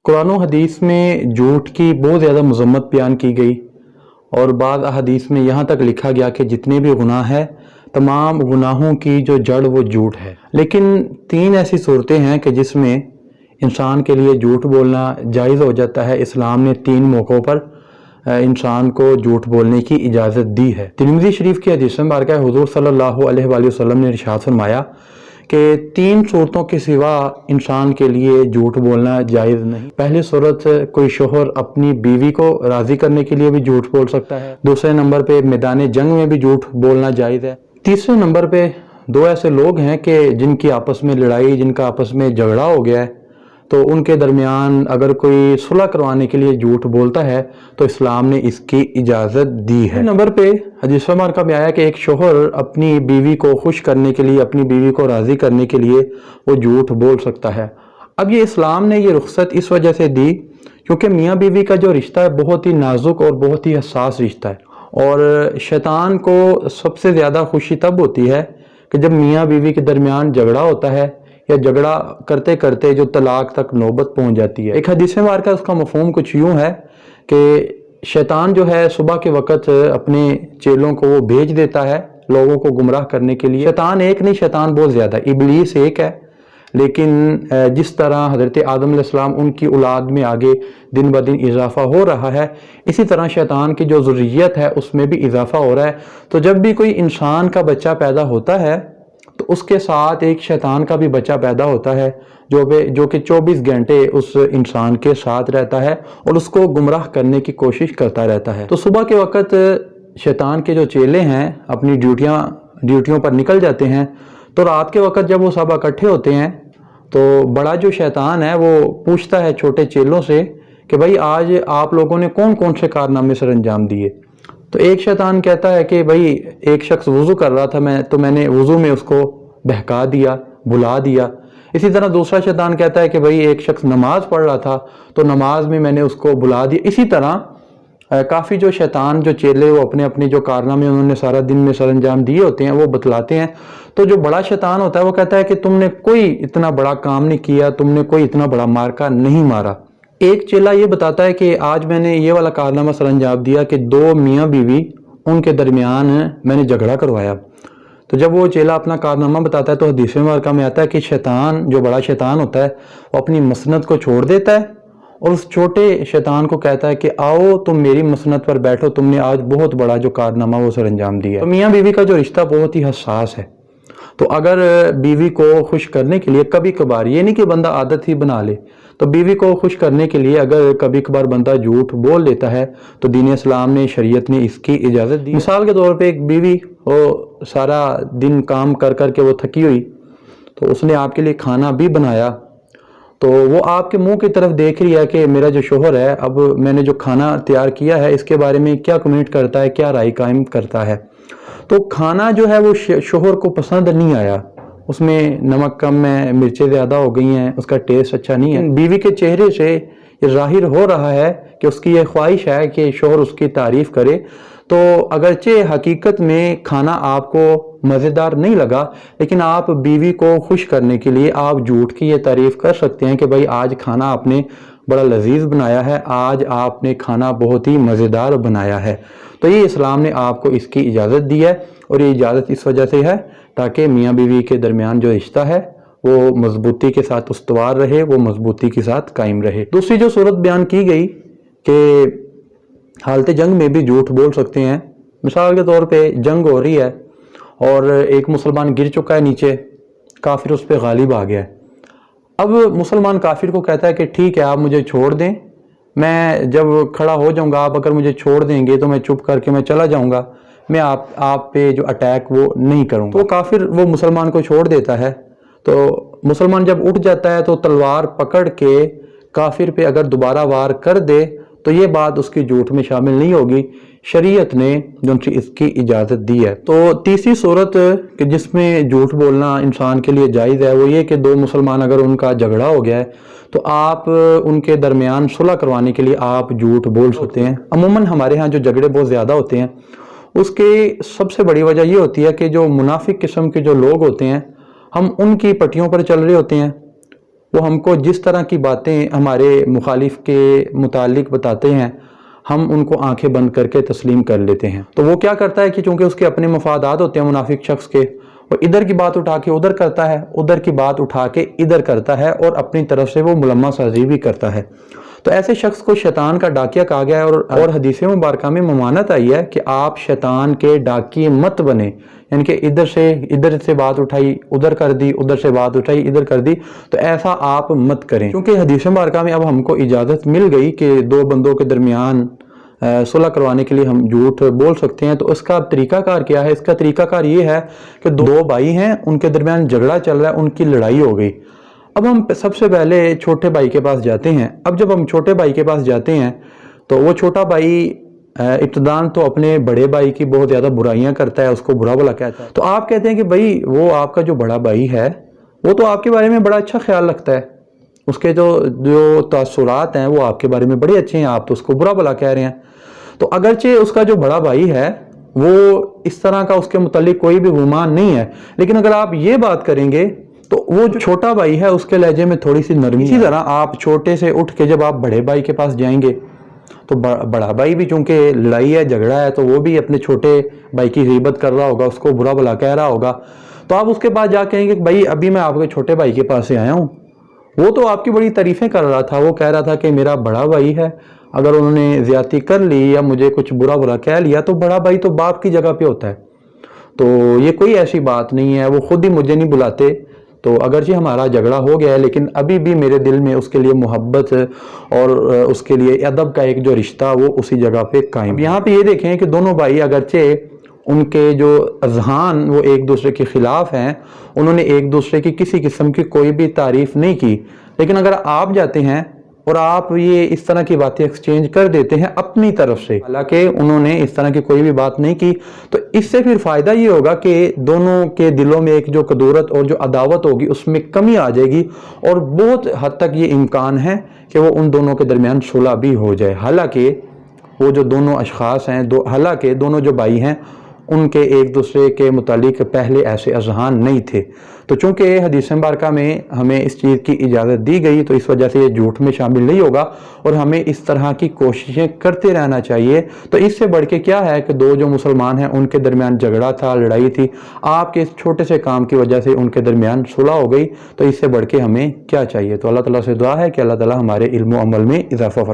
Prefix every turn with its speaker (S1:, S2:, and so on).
S1: कुरान और हदीस में झूठ की बहुत ज़्यादा मज़म्मत बयान की गई और बाद अहदीस में यहाँ तक लिखा गया कि जितने भी गुनाह हैं तमाम गुनाहों की जो जड़ वो झूठ है। लेकिन तीन ऐसी सूरतें हैं कि जिसमें इंसान के लिए झूठ बोलना जायज़ हो जाता है। इस्लाम ने तीन मौक़ों पर इंसान को झूठ बोलने की इजाज़त दी है। तिरमिज़ी शरीफ की हदीस मुबारक है, हुज़ूर सल्लल्लाहु अलैहि वसल्लम ने इरशाद फरमाया कि तीन सूरतों के सिवा इंसान के लिए झूठ बोलना जायज़ नहीं। पहली सूरत, कोई शोहर अपनी बीवी को राज़ी करने के लिए भी झूठ बोल सकता है। दूसरे नंबर पे मैदान जंग में भी झूठ बोलना जायज़ है। तीसरे नंबर पे दो ऐसे लोग हैं कि जिनकी आपस में लड़ाई, जिनका आपस में झगड़ा हो गया है, तो उनके दरमियान अगर कोई सुलह करवाने के लिए झूठ बोलता है तो इस्लाम ने इसकी इजाज़त दी है। नंबर पे हदीस मुबारक में आया कि एक शोहर अपनी बीवी को खुश करने के लिए, अपनी बीवी को राज़ी करने के लिए वो झूठ बोल सकता है। अब ये इस्लाम ने ये रुख्सत इस वजह से दी क्योंकि मियाँ बीवी का जो रिश्ता है बहुत ही नाजुक और बहुत ही हसास रिश्ता है और शैतान को सबसे ज़्यादा खुशी तब होती है कि जब मियाँ बीवी के दरमियान झगड़ा होता है या झगड़ा करते करते जो तलाक तक नौबत पहुंच जाती है। एक हदीस में मार का उसका मफहूम कुछ यूं है कि शैतान जो है सुबह के वक़्त अपने चेलों को वो भेज देता है लोगों को गुमराह करने के लिए। शैतान एक नहीं, शैतान बहुत ज़्यादा, इबलीस एक है, लेकिन जिस तरह हज़रत आदम अलैहिस्सलाम उनकी औलाद में आगे दिन ब दिन इजाफा हो रहा है, इसी तरह शैतान की जो ज़ुर्रियत है उसमें भी इजाफा हो रहा है। तो जब भी कोई इंसान का बच्चा पैदा होता है तो उसके साथ एक शैतान का भी बच्चा पैदा होता है जो कि 24 घंटे उस इंसान के साथ रहता है और उसको गुमराह करने की कोशिश करता रहता है। तो सुबह के वक़्त शैतान के जो चेले हैं अपनी ड्यूटियों पर निकल जाते हैं, तो रात के वक़्त जब वो सब इकट्ठे होते हैं तो बड़ा जो शैतान है वो पूछता है छोटे चेलों से कि भाई आज आप लोगों ने कौन कौन से कारनामे सर अंजाम दिए। तो एक शैतान कहता है कि भाई एक शख्स वज़ू कर रहा था, मैंने वज़ू में उसको बहका दिया, बुला दिया। इसी तरह दूसरा शैतान कहता है कि भाई एक शख्स नमाज पढ़ रहा था तो नमाज में मैंने उसको बुला दिया। इसी तरह काफ़ी जो शैतान जो चेले वो अपने अपने जो कारनामे उन्होंने सारा दिन में सर अंजाम दिए होते हैं वो बतलाते हैं। तो जो बड़ा शैतान होता है वो कहता है कि तुमने कोई इतना बड़ा काम नहीं किया, तुमने कोई इतना बड़ा मार्का नहीं मारा। एक चेला ये बताता है कि आज मैंने ये वाला कारनामा सर अंजाम दिया कि दो मियाँ बीवी उनके दरमियान मैंने झगड़ा करवाया। तो जब वो चेला अपना कारनामा बताता है तो हदीस मुबारक में आता है कि शैतान, जो बड़ा शैतान होता है, वो अपनी मसनत को छोड़ देता है और उस छोटे शैतान को कहता है कि आओ तुम मेरी मसनत पर बैठो, तुमने आज बहुत बड़ा जो कारनामा वो सर अंजाम दिया। तो मियाँ बीवी का जो रिश्ता बहुत ही हसास है। तो अगर बीवी को खुश करने के लिए कभी कभार, ये नहीं कि बंदा आदत ही बना ले, तो बीवी को खुश करने के लिए अगर कभी कभार बंदा झूठ बोल लेता है तो दीन इस्लाम ने, शरीयत ने इसकी इजाज़त दी। मिसाल के तौर पे एक बीवी वो सारा दिन काम कर कर के वो थकी हुई, तो उसने आपके लिए खाना भी बनाया, तो वो आपके मुंह की तरफ देख रही है कि मेरा जो शोहर है, अब मैंने जो खाना तैयार किया है इसके बारे में क्या कमेंट करता है, क्या राय कायम करता है। तो खाना जो है वो शोहर को पसंद नहीं आया, उसमें नमक कम है, मिर्चें ज़्यादा हो गई हैं, उसका टेस्ट अच्छा नहीं है। बीवी के चेहरे से ये ज़ाहिर हो रहा है कि उसकी ये ख्वाहिश है कि शोहर उसकी तारीफ़ करे। तो अगरचे हकीकत में खाना आपको मज़ेदार नहीं लगा, लेकिन आप बीवी को खुश करने के लिए आप झूठ की ये तारीफ़ कर सकते हैं कि भाई आज खाना आपने बड़ा लजीज बनाया है, आज आपने खाना बहुत ही मज़ेदार बनाया है। तो ये इस्लाम ने आपको इसकी इजाज़त दी है और ये इजाज़त इस वजह से है ताकि मियाँ बीवी के दरमियान जो रिश्ता है वो मजबूती के साथ उस्तवार रहे, वो मजबूती के साथ कायम रहे। दूसरी जो सूरत बयान की गई कि हालत जंग में भी झूठ बोल सकते हैं। मिसाल के तौर पे जंग हो रही है और एक मुसलमान गिर चुका है नीचे, काफिर उस पर गालिब आ गया है। अब मुसलमान काफिर को कहता है कि ठीक है आप मुझे छोड़ दें, मैं जब खड़ा हो जाऊंगा आप अगर मुझे छोड़ देंगे तो मैं चुप करके मैं चला जाऊंगा, मैं आप पे जो अटैक वो नहीं करूंगा। तो काफिर वो मुसलमान को छोड़ देता है। तो मुसलमान जब उठ जाता है तो तलवार पकड़ के काफिर पे अगर दोबारा वार कर दे तो ये बात उसकी झूठ में शामिल नहीं होगी, शरीयत ने जो इसकी इजाज़त दी है। तो तीसरी सूरत कि जिसमें झूठ बोलना इंसान के लिए जायज़ है वो ये कि दो मुसलमान अगर उनका झगड़ा हो गया है तो आप उनके दरमियान सुलह करवाने के लिए आप झूठ बोल सकते हैं। अमूमन हमारे यहाँ जो झगड़े बहुत ज़्यादा होते हैं उसकी सबसे बड़ी वजह ये होती है कि जो मुनाफिक किस्म के जो लोग होते हैं हम उनकी पट्टियों पर चल रहे होते हैं وہ ہم کو جس طرح کی باتیں ہمارے مخالف کے متعلق بتاتے ہیں ہم ان کو آنکھیں بند کر کے تسلیم کر لیتے ہیں۔ تو وہ کیا کرتا ہے کہ چونکہ اس کے اپنے مفادات ہوتے ہیں منافق شخص کے، وہ ادھر کی بات اٹھا کے ادھر کرتا ہے، ادھر کی بات اٹھا کے ادھر کرتا ہے، اور اپنی طرف سے وہ ملمہ سازی بھی کرتا ہے۔ تو ایسے شخص کو شیطان کا ڈاکیا کہا گیا ہے، اور حدیث مبارکہ میں ممانعت آئی ہے کہ آپ شیطان کے ڈاکیے مت بنے، یعنی کہ ادھر سے بات اٹھائی ادھر کر دی، ادھر سے بات اٹھائی ادھر کر دی، تو ایسا آپ مت کریں۔ کیونکہ حدیث مبارکہ میں اب ہم کو اجازت مل گئی کہ دو بندوں کے درمیان صلح کروانے کے لیے ہم جھوٹ بول سکتے ہیں۔ تو اس کا طریقہ کار کیا ہے؟ اس کا طریقہ کار یہ ہے کہ دو بھائی ہیں، ان کے درمیان جھگڑا چل رہا ہے، ان کی لڑائی ہو گئی۔ اب ہم سب سے پہلے چھوٹے بھائی کے پاس جاتے ہیں۔ اب جب ہم چھوٹے بھائی کے پاس جاتے ہیں تو وہ چھوٹا بھائی ابتداً تو اپنے بڑے بھائی کی بہت زیادہ برائیاں کرتا ہے، اس کو برا بھلا کہتا ہے۔ تو آپ کہتے ہیں کہ بھائی وہ آپ کا جو بڑا بھائی ہے وہ تو آپ کے بارے میں بڑا اچھا خیال رکھتا ہے، اس کے جو تاثرات ہیں وہ آپ کے بارے میں بڑے اچھے ہیں، آپ تو اس کو برا بھلا کہہ رہے ہیں۔ تو اگرچہ اس کا جو بڑا بھائی ہے وہ اس طرح کا اس کے متعلق کوئی بھی گمان نہیں ہے، لیکن اگر آپ یہ بات کریں گے تو وہ جو چھوٹا بھائی ہے اس کے لہجے میں تھوڑی سی نرمی۔ اسی طرح آپ چھوٹے سے اٹھ کے جب آپ بڑے بھائی کے پاس جائیں گے تو بڑا بھائی بھی چونکہ لڑائی ہے جھگڑا ہے تو وہ بھی اپنے چھوٹے بھائی کی غیبت کر رہا ہوگا، اس کو برا بھلا کہہ رہا ہوگا، تو آپ اس کے پاس جا کہیں گے کہ بھائی ابھی میں آپ کے چھوٹے بھائی کے پاس سے آیا ہوں، وہ تو آپ کی بڑی تعریفیں کر رہا تھا، وہ کہہ رہا تھا کہ میرا بڑا بھائی ہے، اگر انہوں نے زیادتی کر لی یا مجھے کچھ برا بھلا کہہ لیا تو بڑا بھائی تو باپ کی جگہ پہ ہوتا ہے، تو یہ کوئی ایسی بات نہیں ہے، وہ خود ہی مجھے نہیں بلاتے، تو اگرچہ ہمارا جھگڑا ہو گیا ہے لیکن ابھی بھی میرے دل میں اس کے لیے محبت اور اس کے لیے ادب کا ایک جو رشتہ وہ اسی جگہ پہ قائم۔ یہاں پہ یہ دیکھیں کہ دونوں بھائی اگرچہ ان کے جو اذہان وہ ایک دوسرے کے خلاف ہیں، انہوں نے ایک دوسرے کی کسی قسم کی کوئی بھی تعریف نہیں کی، لیکن اگر آپ جاتے ہیں اور آپ یہ اس طرح کی باتیں ایکسچینج کر دیتے ہیں اپنی طرف سے، حالانکہ انہوں نے اس طرح کی کوئی بھی بات نہیں کی، تو اس سے پھر فائدہ یہ ہوگا کہ دونوں کے دلوں میں ایک جو قدورت اور جو عداوت ہوگی اس میں کمی آ جائے گی، اور بہت حد تک یہ امکان ہے کہ وہ ان دونوں کے درمیان صلح بھی ہو جائے۔ حالانکہ وہ جو دونوں اشخاص ہیں، حالانکہ دونوں جو بھائی ہیں ان کے ایک دوسرے کے متعلق پہلے ایسے اذہان نہیں تھے، تو چونکہ حدیث مبارکہ میں ہمیں اس چیز کی اجازت دی گئی تو اس وجہ سے یہ جھوٹ میں شامل نہیں ہوگا، اور ہمیں اس طرح کی کوششیں کرتے رہنا چاہیے۔ تو اس سے بڑھ کے کیا ہے کہ دو جو مسلمان ہیں ان کے درمیان جھگڑا تھا، لڑائی تھی، آپ کے اس چھوٹے سے کام کی وجہ سے ان کے درمیان صلح ہو گئی، تو اس سے بڑھ کے ہمیں کیا چاہیے؟ تو اللہ تعالیٰ سے دعا ہے کہ اللہ تعالیٰ ہمارے علم و عمل میں اضافہ فرمائے۔